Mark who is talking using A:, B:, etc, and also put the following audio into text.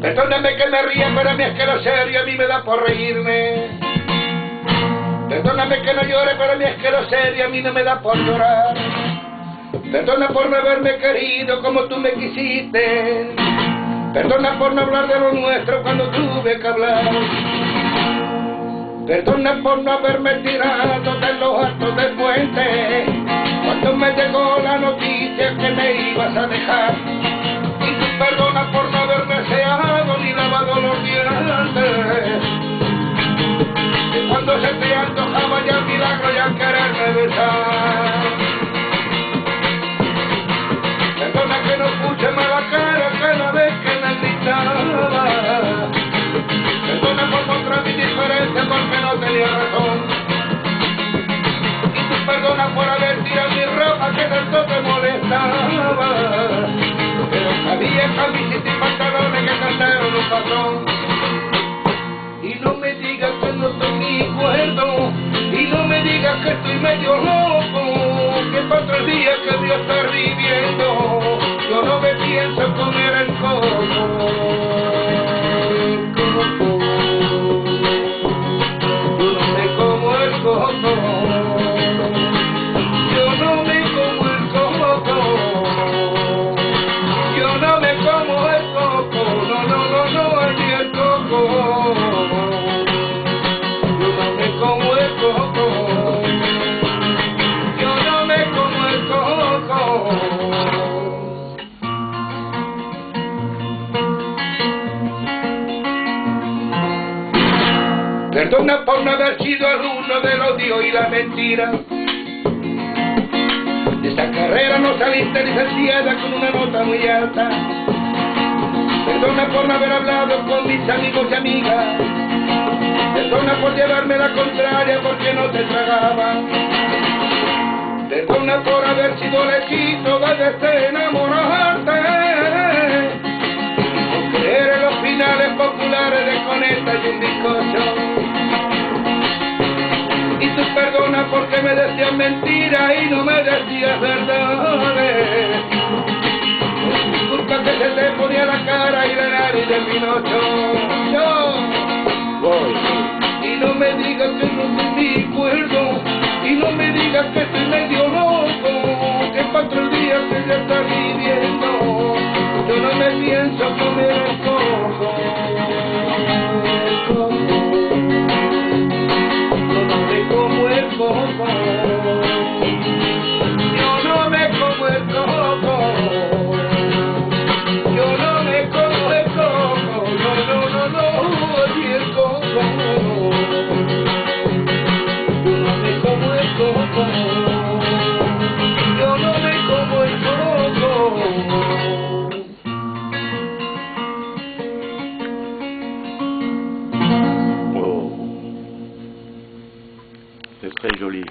A: Perdóname que me ría, pero a mí es que lo serio a mí me da por reírme. Perdóname que no llore, pero a mí es que lo serio a mí no me da por llorar. Perdona por no haberme querido como tú me quisiste. Perdona por no hablar de lo nuestro cuando tuve que hablar. Perdona por no haberme tirado de los altos del puente cuando me llegó la noticia que me ibas a dejar. Y tú perdona por no haberme aseado ni lavado los dientes, que cuando se te antojaba ya el milagro ya quererme besar. Perdona que no puse mala cara cada vez que me gritaba. Perdona por mostrar mi diferencia porque no tenía razón. Y tú perdona por haber tirado mi ropa que tanto te molestaba. Pero sabía camiseta y pantalones que cantaron un patrón. Y no me digas que no estoy ni cuerdo, y no me digas que estoy medio loco, que para 3 días que Dios está viviendo, yo no me pienso comer el coco. Yo no me como el coco. Yo no me como el coco. Yo no me como el coco. No, no, no, no, allí el coco. Yo no me como el coco. Yo no me como el coco. Perdona por no haber sido alumno del odio y la mentira. De esta carrera no saliste licenciada con una nota muy alta. Perdona por no haber hablado con mis amigos y amigas. Perdona por llevarme la contraria porque no te tragaba. Perdona por haber sido lejito desde enamorarte, por creer en los finales populares de Coneta y un bizcocho. Y tú perdona porque me decías mentiras y no me decías verdades. Disculpa que se te ponía la cara y la nariz de Pinocho. Yo voy. Y no me digas que no te mi cuerdo, y no me digas que estoy medio loco, que para 3 días que ya está viviendo, yo no me pienso comer el coco. Yo no me como el coco. Yo no me como el coco. Yo no me como el coco. No, no, no, no, allí el coco. Yo no me como el coco. Yo no me como el coco.
B: C'est très joli.